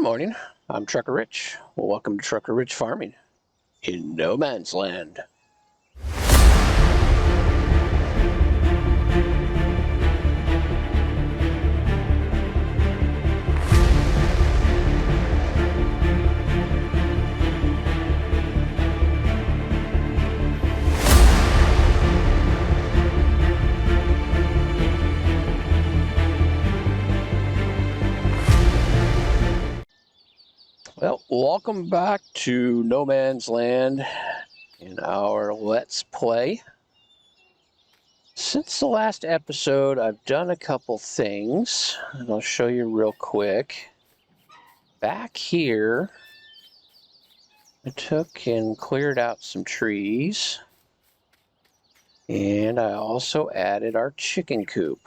morning, I'm Trucker Rich. Welcome to Trucker Rich Farming in no man's land. Well, welcome back to No Man's Land in our Let's Play. Since the last episode, I've done a couple things, and I'll show you real quick. Back here, I took and cleared out some trees, and I also added our chicken coop.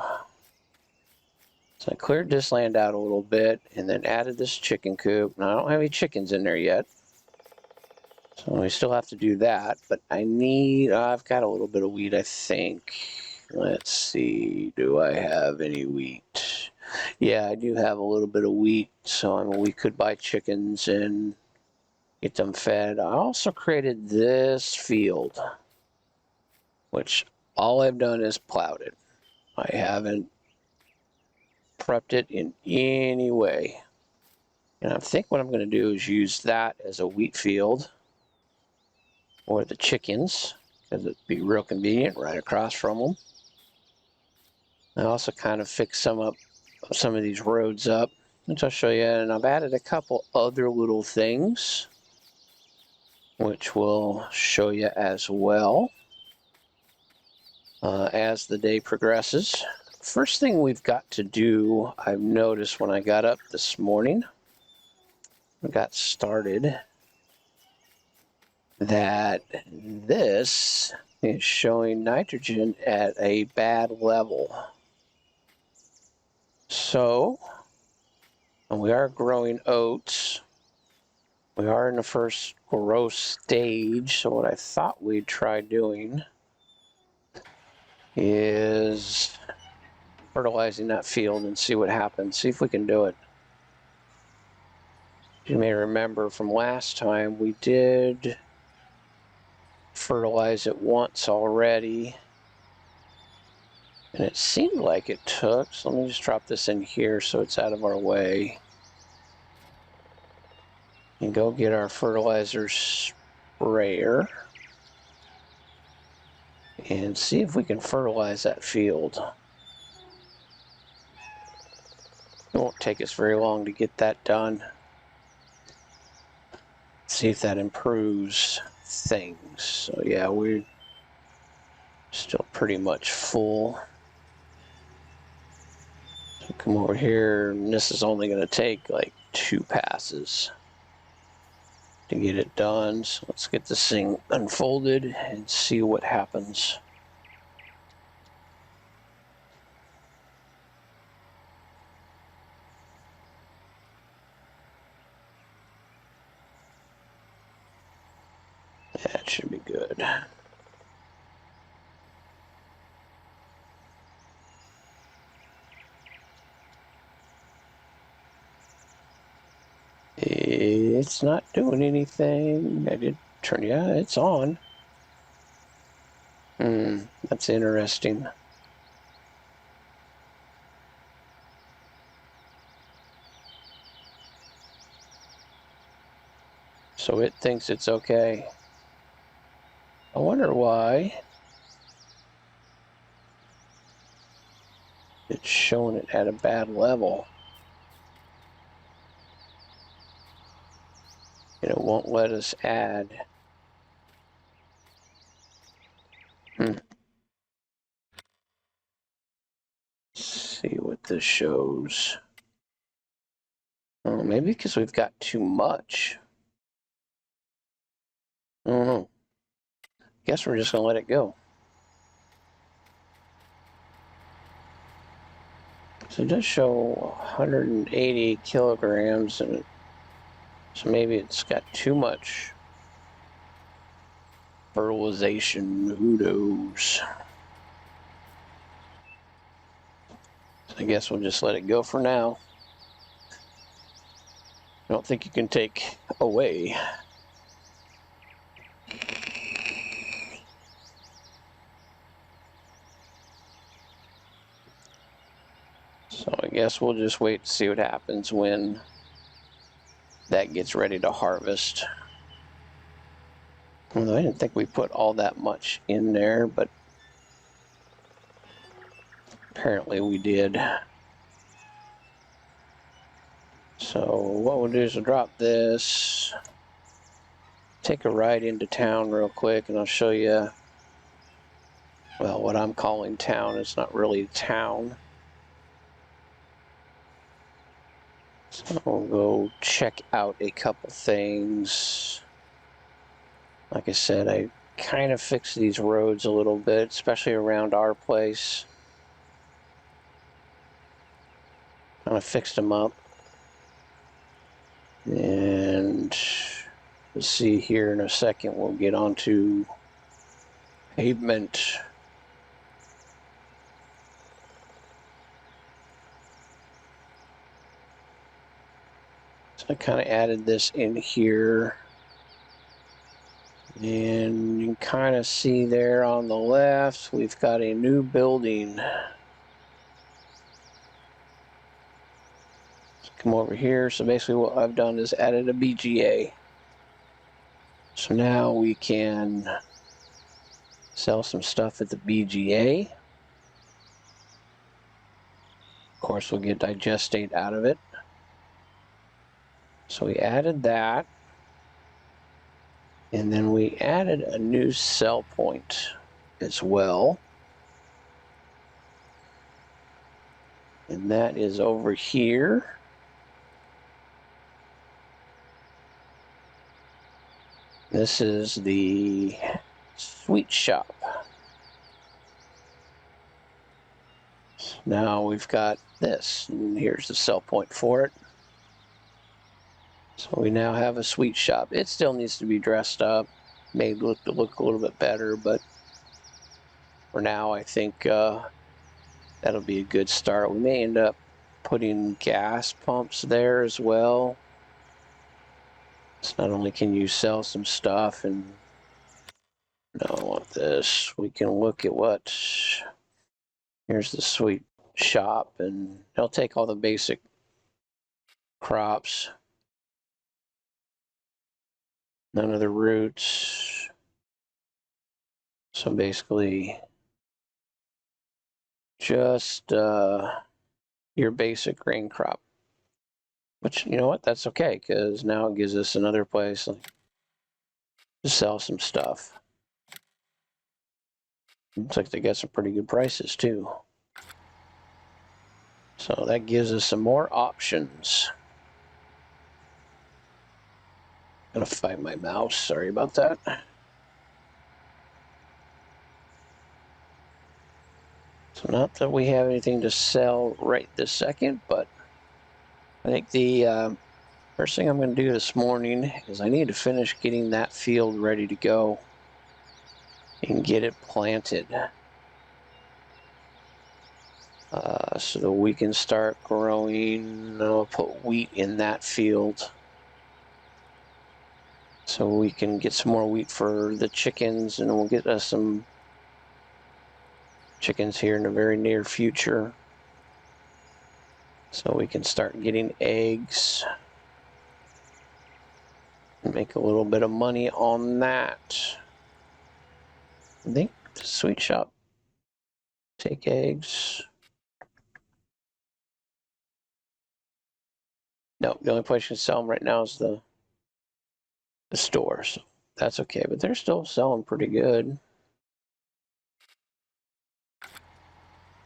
So I cleared this land out a little bit and then added this chicken coop. Now I don't have any chickens in there yet, so we still have to do that, but I've got a little bit of wheat, I think. Let's see, do I have any wheat? Yeah, I do have a little bit of wheat, so we could buy chickens and get them fed. I also created this field, which all I've done is plowed it. I haven't prepped it in any way. And I think what I'm going to do is use that as a wheat field for the chickens, because it'd be real convenient right across from them. I also kind of fixed some of these roads up, which I'll show you, and I've added a couple other little things, which we'll show you as well as the day progresses. First thing we've got to do, I've noticed when I got up this morning, I got started, that this is showing nitrogen at a bad level. So, and we are growing oats. We are in the first growth stage, so what I thought we'd try doing is fertilizing that field and see what happens, see if we can do it. You may remember from last time we did fertilize it once already, and it seemed like it took, so let me just drop this in here so it's out of our way, and go get our fertilizer sprayer and see if we can fertilize that field. It won't take us very long to get that done. See if that improves things. So yeah, we're still pretty much full. So come over here, and this is only going to take like 2 passes to get it done. So let's get this thing unfolded and see what happens. That should be good. It's not doing anything. I did turn, yeah, it's on. That's interesting. So it thinks it's okay. I wonder why it's showing it at a bad level. And it won't let us add. Let's see what this shows. Oh, maybe because we've got too much. I don't know. Guess we're just going to let it go. So it does show 180 kilograms, and so maybe it's got too much fertilization. Who knows? I guess we'll just let it go for now. I don't think you can take away. So I guess we'll just wait to see what happens when that gets ready to harvest. Well, I didn't think we put all that much in there, but apparently we did. So what we'll do is we'll drop this, take a ride into town real quick, and I'll show you, well, what I'm calling town. It's not really town. So we'll go check out a couple things. Like I said, I kind of fixed these roads a little bit, especially around our place. Kind of fixed them up. And we'll see here in a second, we'll get onto pavement. So I kind of added this in here. And you can kind of see there on the left, we've got a new building. Let's come over here. So basically what I've done is added a BGA. So now we can sell some stuff at the BGA. Of course, we'll get digestate out of it. So we added that. And then we added a new sell point as well. And that is over here. This is the sweet shop. Now we've got this, and here's the sell point for it. So we now have a sweet shop. It still needs to be dressed up, made look a little bit better, but for now I think that'll be a good start. We may end up putting gas pumps there as well. So not only can you sell some stuff, and no, I want this. We can look at what. Here's the sweet shop, and they'll take all the basic crops. None of the roots. So basically, just your basic grain crop. Which, you know what, that's okay, because now it gives us another place to sell some stuff. Looks like they got some pretty good prices too. So that gives us some more options. Gotta find my mouse, sorry about that. So not that we have anything to sell right this second, but I think the first thing I'm going to do this morning is I need to finish getting that field ready to go and get it planted. So that we can start growing, I'll put wheat in that field. So we can get some more wheat for the chickens, and we'll get us some chickens here in the very near future. So we can start getting eggs and make a little bit of money on that. I think the sweet shop take eggs. No, the only place you can sell them right now is the store, so that's okay. But they're still selling pretty good,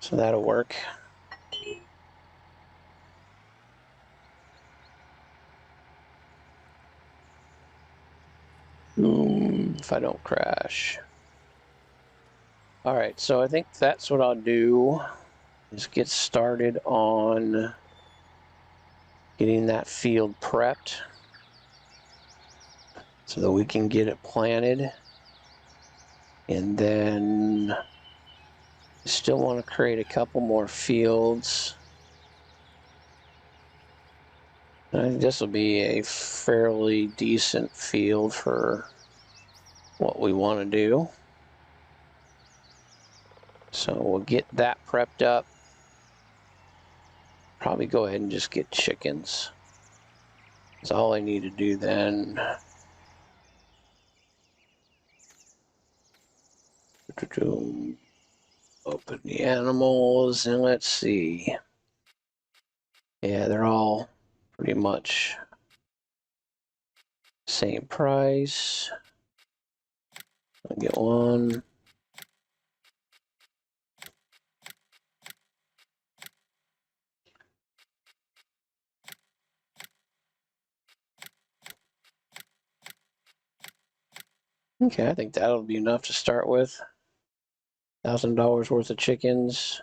so that'll work. If I don't crash. All right, so I think that's what I'll do, is get started on getting that field prepped so that we can get it planted. And then I still want to create a couple more fields I think this will be a fairly decent field for what we want to do. So we'll get that prepped up. Probably go ahead and just get chickens. That's all I need to do then. Open the animals and let's see. Yeah, they're all pretty much same price. I'll get one. Okay, I think that'll be enough to start with. $1,000 worth of chickens.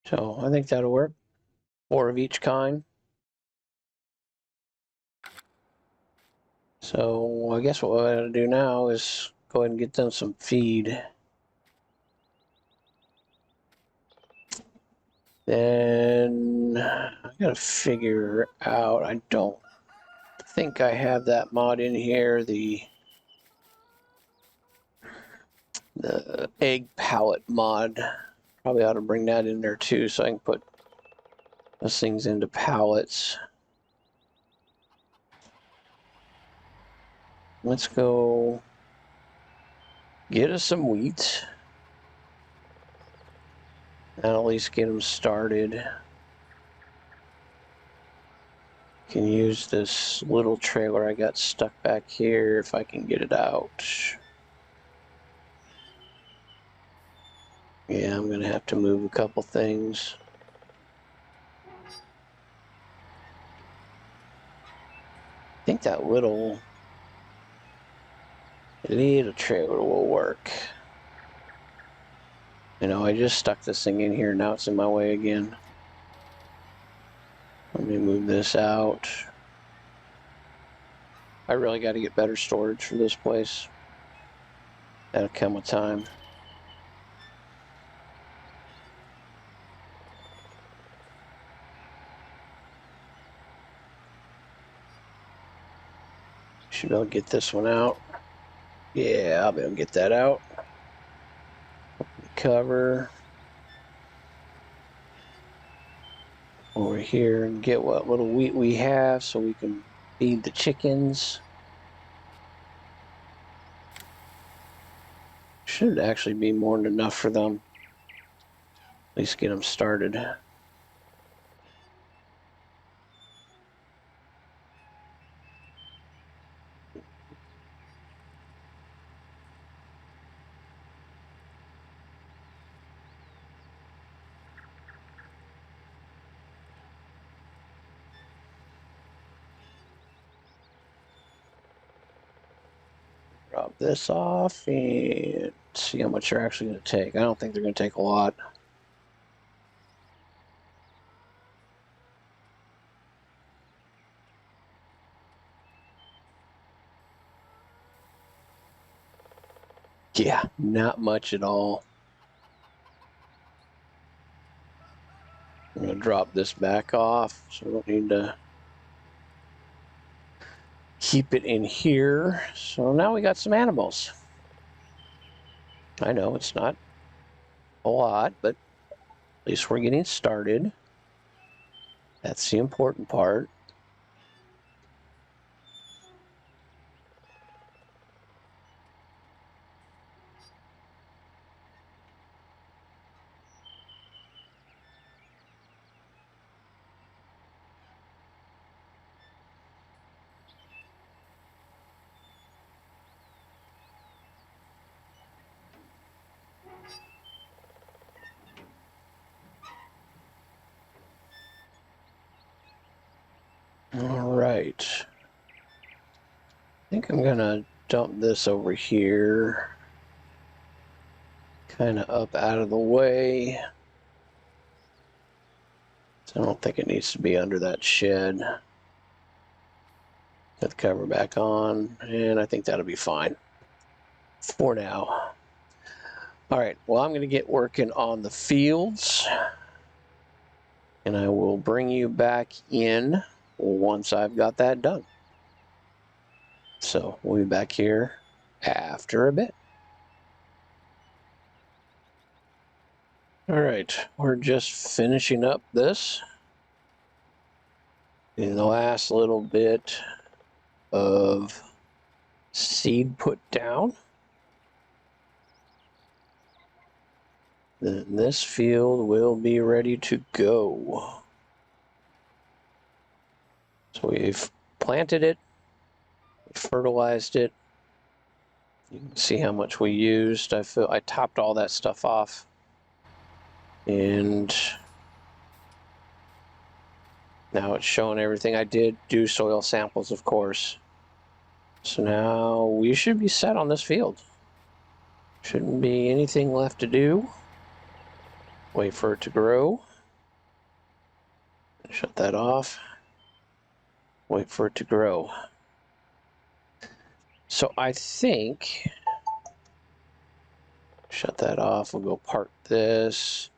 So I think that'll work. 4 of each kind. So I guess what we're going to do now is go ahead and get them some feed. Then I gotta figure out, I don't think I have that mod in here, the egg pallet mod. Probably ought to bring that in there too so I can put those things into pallets. Let's go get us some wheat. That'll at least get them started. Can use this little trailer I got stuck back here if I can get it out. Yeah, I'm gonna have to move a couple things. I think that little trailer will work. You know, I just stuck this thing in here, now it's in my way again. Let me move this out. I really got to get better storage for this place. That'll come with time. Should be able to get this one out. Yeah, I'll be able to get that out. Cover. Over here and get what little wheat we have so we can feed the chickens. Should actually be more than enough for them. At least get them started. Drop this off and see how much they're actually going to take. I don't think they're going to take a lot. Yeah, not much at all. I'm going to drop this back off so we don't need to keep it in here. So now we got some animals. I know it's not a lot, but at least we're getting started. That's the important part. All right. I think I'm gonna dump this over here, kind of up out of the way. So I don't think it needs to be under that shed. Put the cover back on, and I think that'll be fine for now. All right, well, I'm going to get working on the fields, and I will bring you back in once I've got that done. So we'll be back here after a bit. All right, we're just finishing up this. In the last little bit of seed put down. Then this field will be ready to go. So we've planted it, fertilized it. You can see how much we used. I topped all that stuff off. And now it's showing everything. I did do soil samples, of course. So now we should be set on this field. Shouldn't be anything left to do. Wait for it to grow. Shut that off. Wait for it to grow. So I think, shut that off, we'll go park this.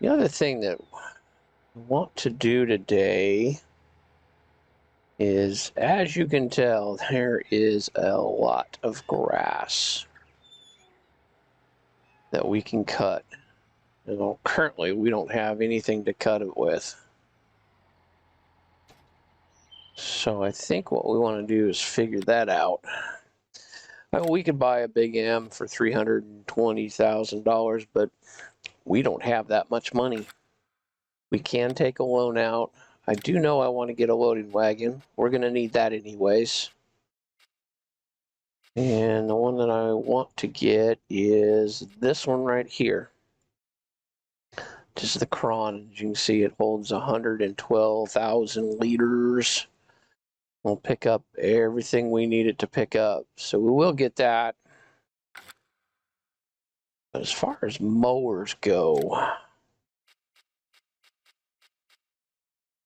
The other thing that I want to do today is, as you can tell, there is a lot of grass that we can cut. And currently, we don't have anything to cut it with. So I think what we want to do is figure that out. We could buy a big M for $320,000, but we don't have that much money. We can take a loan out. I do know I want to get a loading wagon. We're going to need that anyways. And the one that I want to get is this one right here. Just the Cron. As you can see, it holds 112,000 liters. We'll pick up everything we need it to pick up. So we will get that. But as far as mowers go,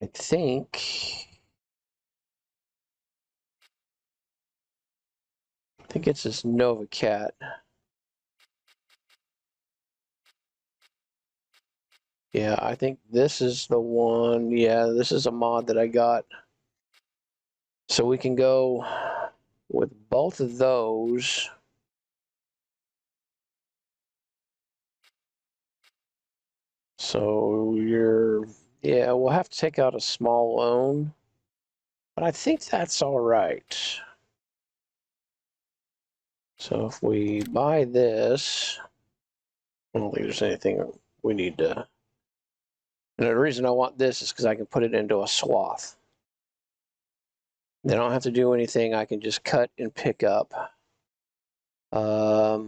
I think it's this Nova Cat. Yeah, I think this is the one. Yeah, this is a mod that I got. So we can go with both of those. So yeah, we'll have to take out a small loan, but I think that's all right. So if we buy this, I don't think there's anything we need to. And the reason I want this is because I can put it into a swath. They don't have to do anything. I can just cut and pick up. I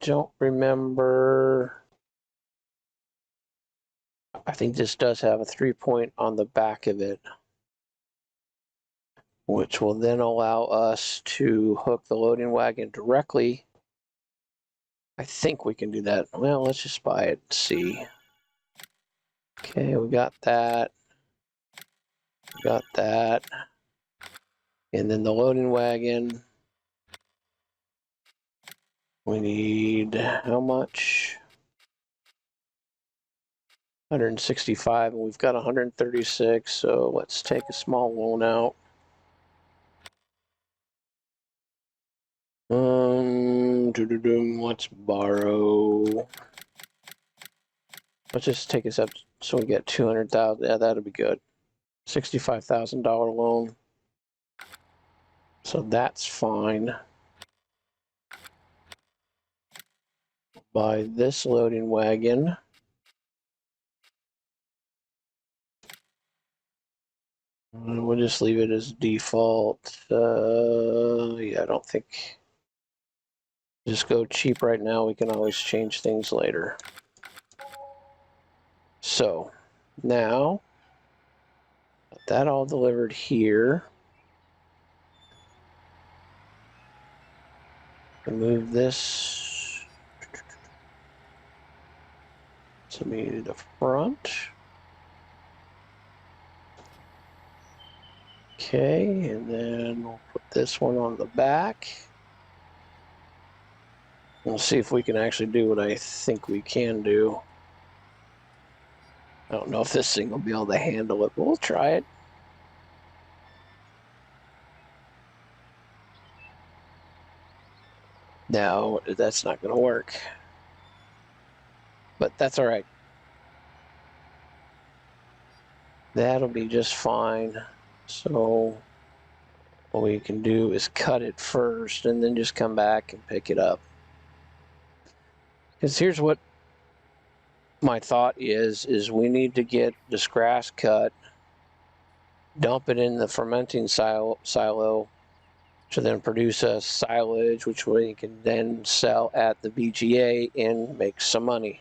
don't remember. I think this does have a 3-point on the back of it, which will then allow us to hook the loading wagon directly. I think we can do that. Well, let's just buy it and see. Okay, we got that. Got that. And then the loading wagon. We need how much? 165, and we've got 136, so let's take a small loan out. Let's borrow. Let's just take us up so we get 200,000. Yeah, that'll be good. $65,000 loan. So that's fine. Buy this loading wagon. We'll just leave it as default. Yeah, I don't think. Just go cheap right now. We can always change things later. So now, got that all delivered here. Move this to the front. Okay, and then we'll put this one on the back. We'll see if we can actually do what I think we can do. I don't know if this thing will be able to handle it, but we'll try it. No, that's not going to work. But that's all right. That'll be just fine. So what we can do is cut it first and then just come back and pick it up. Because here's what my thought is we need to get this grass cut, dump it in the fermenting silo to then produce a silage, which we can then sell at the BGA and make some money.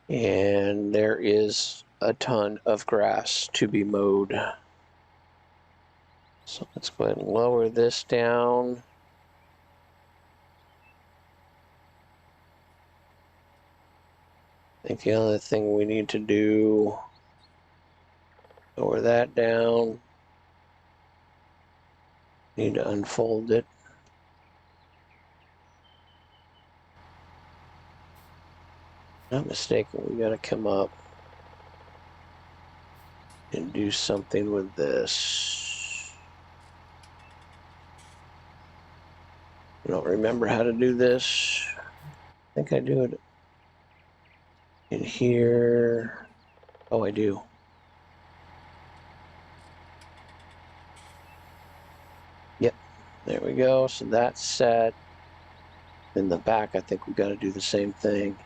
And there is a ton of grass to be mowed. So let's go ahead and lower this down. I think the other thing we need to do, lower that down. Need to unfold it. Not mistaken, we gotta come up and do something with this. I don't remember how to do this. I think I do it in here. Oh, I do. Yep, there we go. So that's set. In the back, I think we've got to do the same thing.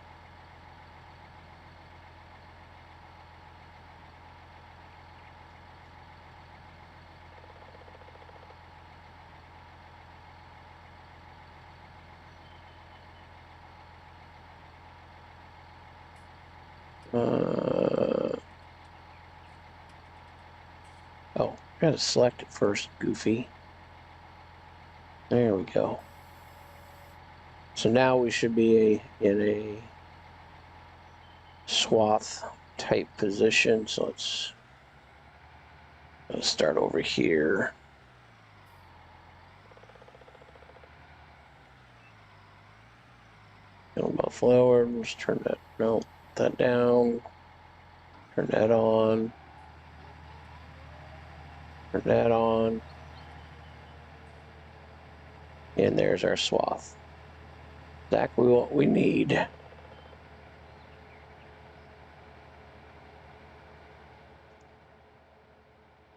Oh, gotta select it first, Goofy. There we go. So now we should be in a swath type position. So let's start over here. Go about forward. Let's turn that, no, that down. Turn that on. Turn that on. And there's our swath. Exactly what we need.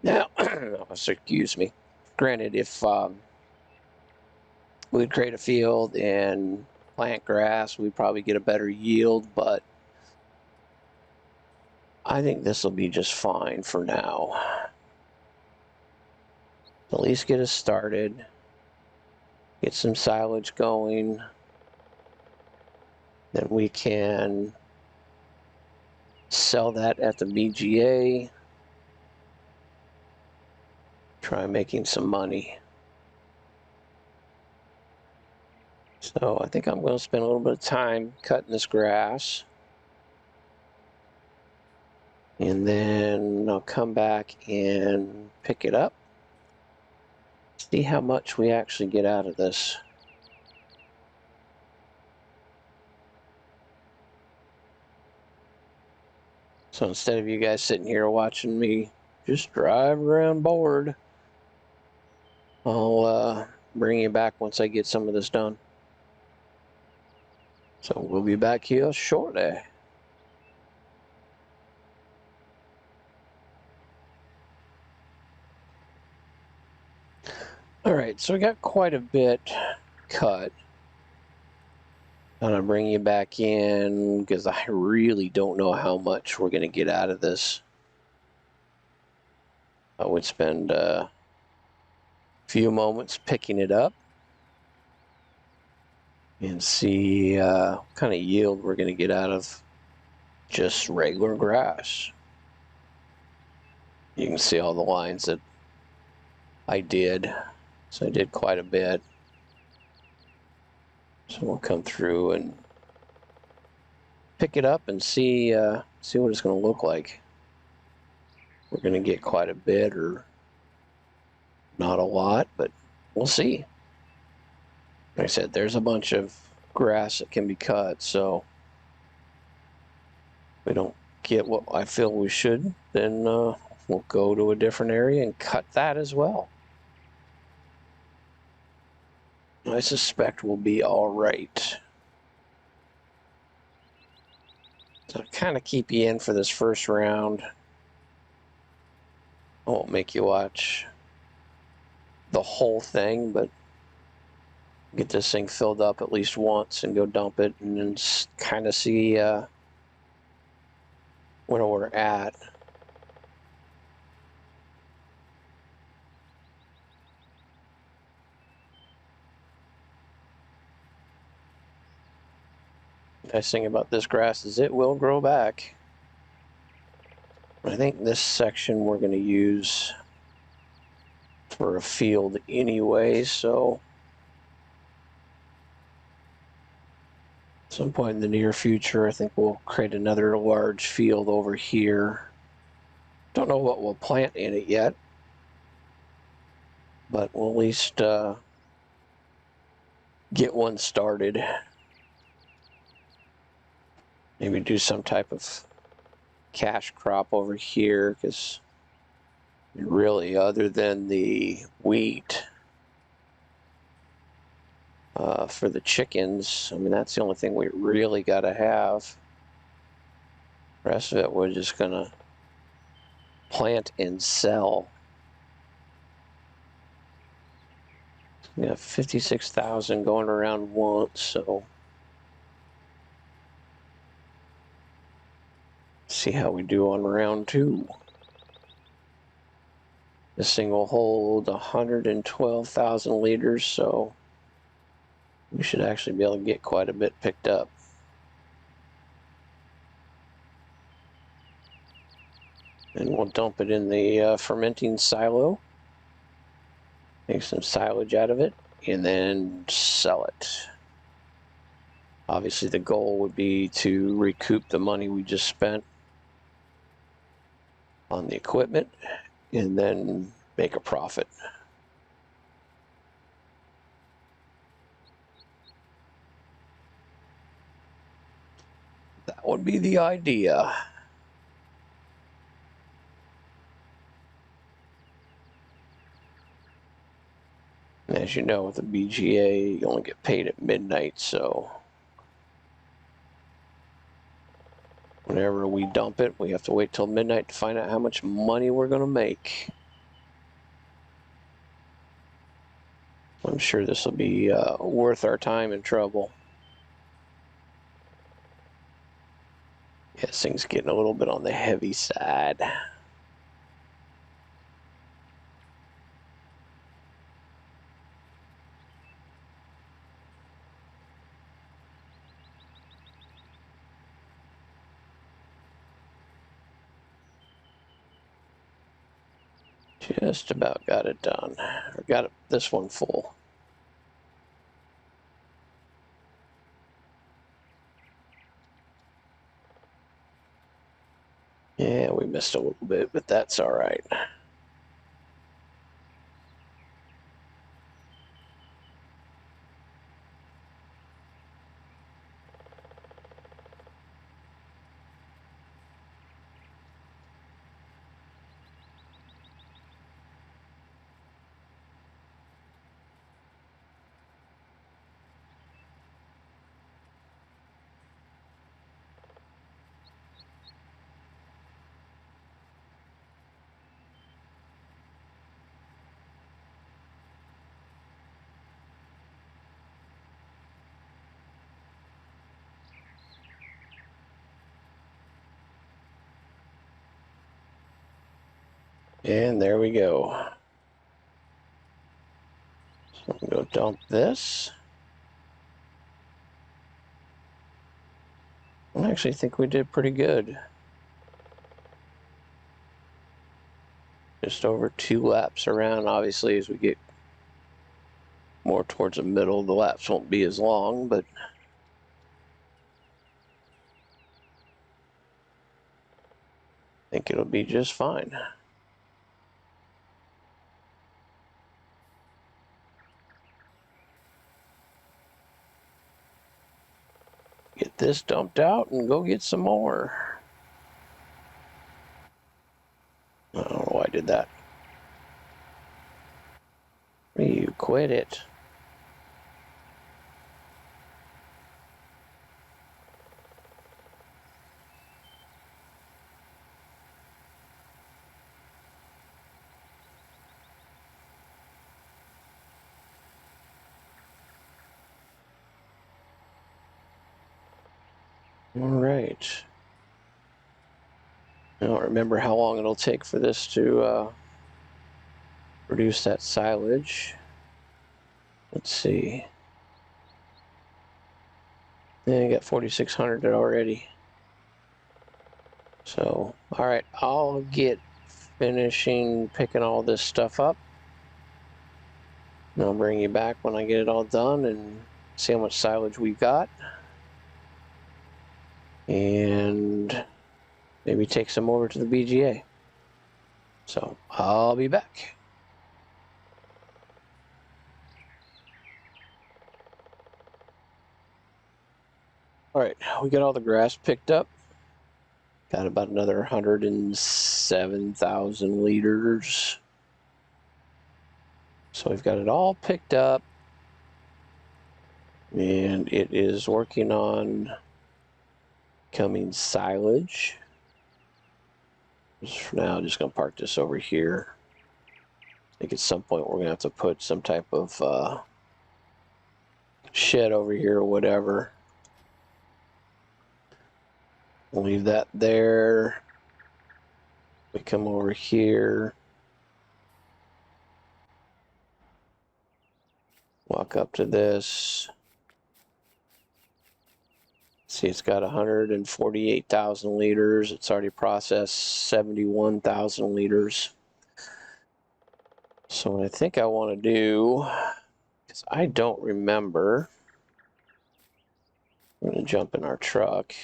Now, excuse me. Granted, if we'd create a field and plant grass, we'd probably get a better yield, but I think this will be just fine for now. At least get us started. Get some silage going. Then we can sell that at the BGA. Try making some money. So I think I'm going to spend a little bit of time cutting this grass. And then I'll come back and pick it up. See how much we actually get out of this. So instead of you guys sitting here watching me just drive around bored, I'll bring you back once I get some of this done. So we'll be back here shortly. All right, so we got quite a bit cut. I'm gonna bring you back in because I really don't know how much we're gonna get out of this. I would spend a few moments picking it up and see what kind of yield we're gonna get out of just regular grass. You can see all the lines that I did. So I did quite a bit. So we'll come through and pick it up and see what it's going to look like. we're going to get quite a bit or not a lot, but we'll see. Like I said, there's a bunch of grass that can be cut, so if we don't get what I feel we should, then we'll go to a different area and cut that as well. I suspect we'll be all right. So I'll kind of keep you in for this first round. I won't make you watch the whole thing, but get this thing filled up at least once and go dump it and then kind of see where we're at. Nice thing about this grass is it will grow back. I think this section we're going to use for a field anyway, so at some point in the near future I think we'll create another large field over here. Don't know what we'll plant in it yet, but we'll at least get one started. Maybe do some type of cash crop over here, because really, other than the wheat for the chickens, I mean, that's the only thing we really got to have. The rest of it we're just going to plant and sell. We have 56,000 going around once, so see how we do on round 2. This thing will hold 112,000 liters, so we should actually be able to get quite a bit picked up. And we'll dump it in the fermenting silo, make some silage out of it, and then sell it. Obviously the goal would be to recoup the money we just spent on the equipment and then make a profit. That would be the idea. And as you know, with the BGA, you only get paid at midnight, so whenever we dump it, we have to wait till midnight to find out how much money we're going to make. I'm sure this will be worth our time and trouble. Yeah, this thing's getting a little bit on the heavy side. Just about got it done. Or got this one full. Yeah, we missed a little bit, but that's all right. And there we go. So I'm going to go dump this. I actually think we did pretty good. Just over 2 laps around. Obviously, as we get more towards the middle, the laps won't be as long, but I think it'll be just fine. get this dumped out and go get some more. I don't know why I did that. You quit it. All right. I don't remember how long it'll take for this to produce that silage. Let's see. Yeah, I got 4,600 already. So, all right, I'll get finishing picking all this stuff up. And I'll bring you back when I get it all done and see how much silage we've got. And maybe take some over to the BGA. So, I'll be back. All right, we got all the grass picked up. Got about another 107,000 liters. So we've got it all picked up. And it is working on becoming silage. Just for now, I'm just going to park this over here. I think at some point we're going to have to put some type of shed over here or whatever. We'll leave that there. We come over here. Walk up to this. See, it's got 148,000 liters. It's already processed 71,000 liters. So what I think I want to do, because I don't remember, I'm going to jump in our truck.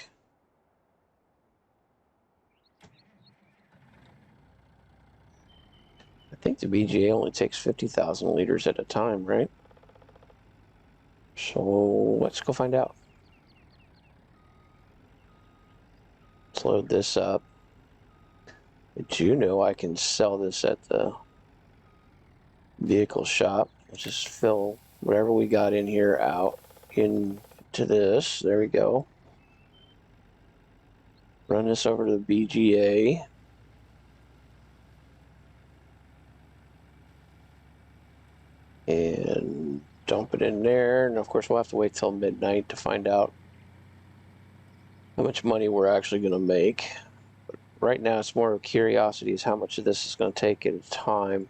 I think the BGA only takes 50,000 liters at a time, right? So let's go find out. Let's load this up. Did you know I can sell this at the vehicle shop? Let's just fill whatever we got in here out into this. There we go. Run this over to the BGA. And dump it in there. And of course, we'll have to wait till midnight to find out how much money we're actually going to make. But right now, it's more of a curiosity is how much of this is going to take at a time.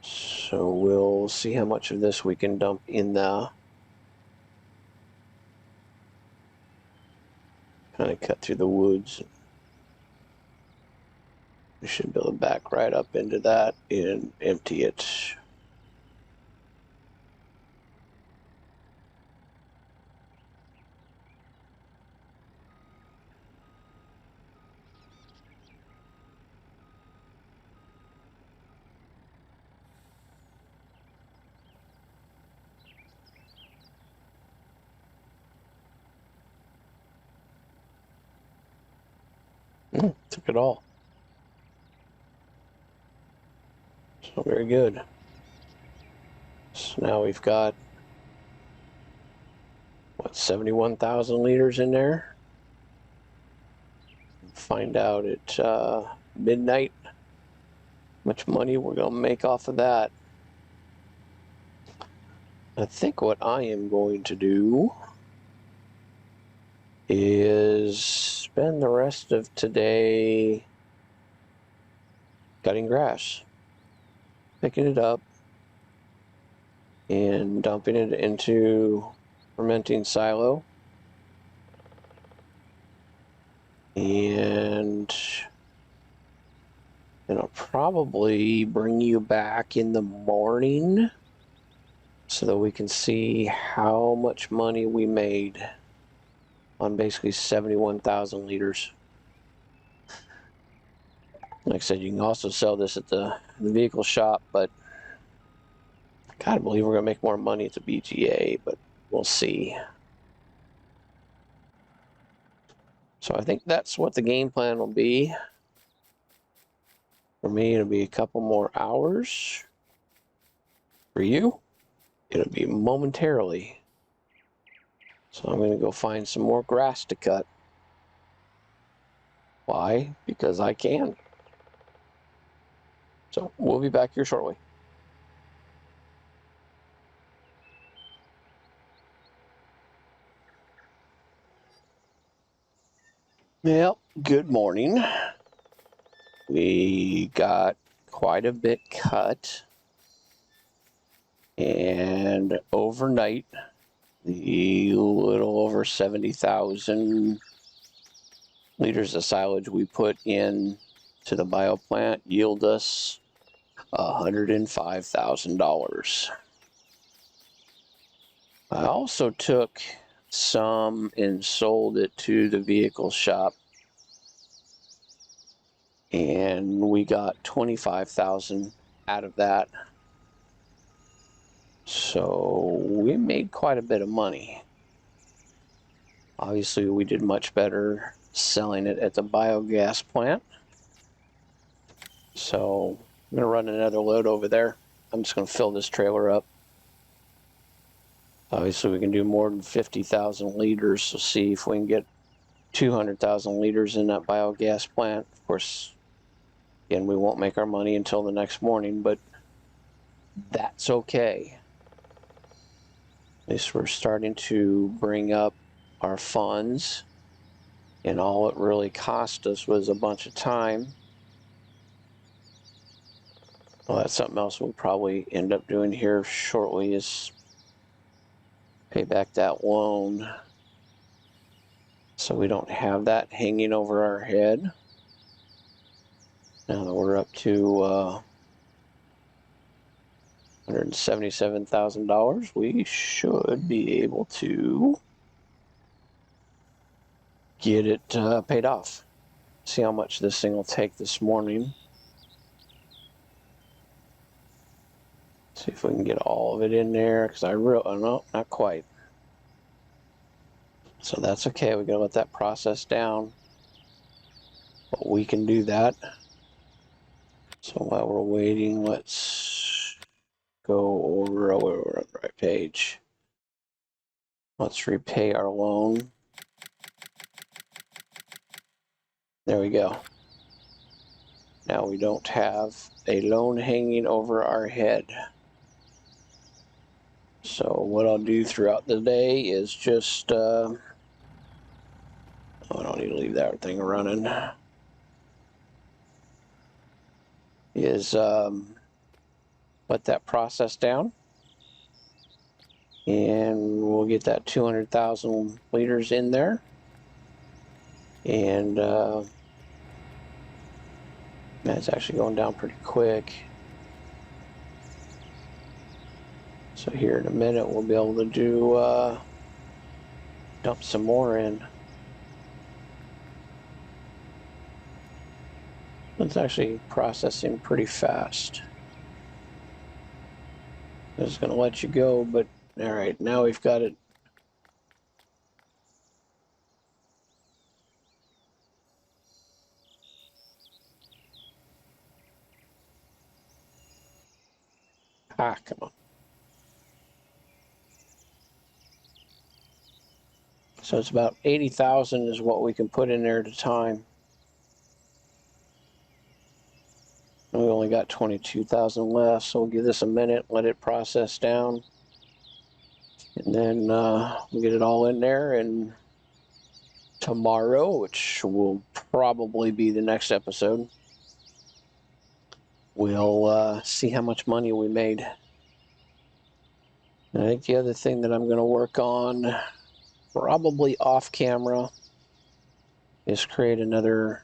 So we'll see how much of this we can dump in the... Kind of cut through the woods. We should be able to back right up into that and empty it. Took it all. So very good. So now we've got, what, 71,000 liters in there? Find out at midnight how much money we're going to make off of that. I think what I am going to do is spend the rest of today cutting grass, picking it up, and dumping it into fermenting silo. And I'll probably bring you back in the morning so that we can see how much money we made on basically 71,000 liters. Like I said, you can also sell this at the vehicle shop, but I believe we're going to make more money at the BGA, but we'll see. So I think that's what the game plan will be. For me, it'll be a couple more hours. For you, it'll be momentarily. So I'm going to go find some more grass to cut. Why? Because I can. So we'll be back here shortly. Well, good morning. We got quite a bit cut. And overnight, the little over 70,000 liters of silage we put in to the bioplant yield us $105,000. I also took some and sold it to the vehicle shop, and we got 25,000 out of that. So we made quite a bit of money. Obviously, we did much better selling it at the biogas plant. So I'm going to run another load over there. I'm just going to fill this trailer up. Obviously, we can do more than 50,000 liters. So see if we can get 200,000 liters in that biogas plant. Of course, again, we won't make our money until the next morning, but that's okay. At least we're starting to bring up our funds, and all it really cost us was a bunch of time. Well, that's something else we'll probably end up doing here shortly, is pay back that loan so we don't have that hanging over our head. Now that we're up to $177,000, we should be able to get it paid off. See how much this thing will take this morning. See if we can get all of it in there, because no, not quite. So that's okay. We gotta let that process down, but we can do that. So while we're waiting, let's go over. Oh, we're on the right page. Let's repay our loan. There we go. Now we don't have a loan hanging over our head. So what I'll do throughout the day is just, I don't need to leave that thing running, is let that process down. And we'll get that 200,000 liters in there. And that's actually going down pretty quick. So here in a minute, we'll be able to do, dump some more in. It's actually processing pretty fast. I was going to let you go, but all right, now we've got it. Ah, come on. So it's about 80,000 is what we can put in there at a time. And we only got 22,000 left, so we'll give this a minute, let it process down. And then we'll get it all in there, and tomorrow, which will probably be the next episode, we'll see how much money we made. And I think the other thing that I'm going to work on, probably off camera, is create another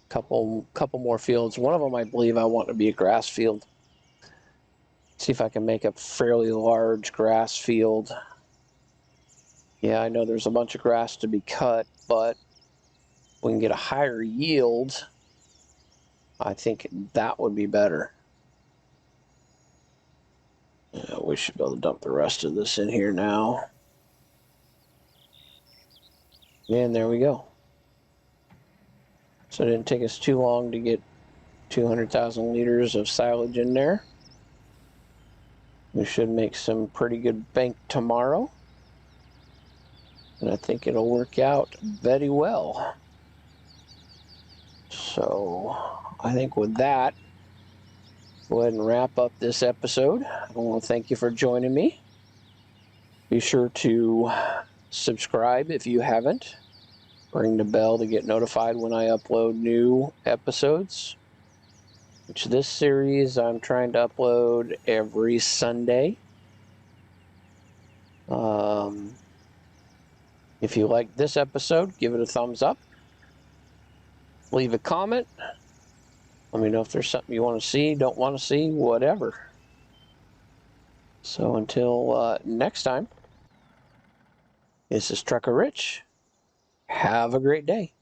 couple more fields. One of them, I believe, I want to be a grass field. See if I can make a fairly large grass field. Yeah, I know there's a bunch of grass to be cut, but we can get a higher yield. I think that would be better. we should be able to dump the rest of this in here now. And there we go. So it didn't take us too long to get 200,000 liters of silage in there. We should make some pretty good bank tomorrow. And I think it'll work out very well. So I think with that, go ahead and wrap up this episode. I want to thank you for joining me. Be sure to subscribe if you haven't. Ring the bell to get notified when I upload new episodes. Which this series I'm trying to upload every Sunday. If you like this episode, give it a thumbs up. Leave a comment. Let me know if there's something you want to see, don't want to see, whatever. So until next time, this is Trucker Rich. Have a great day.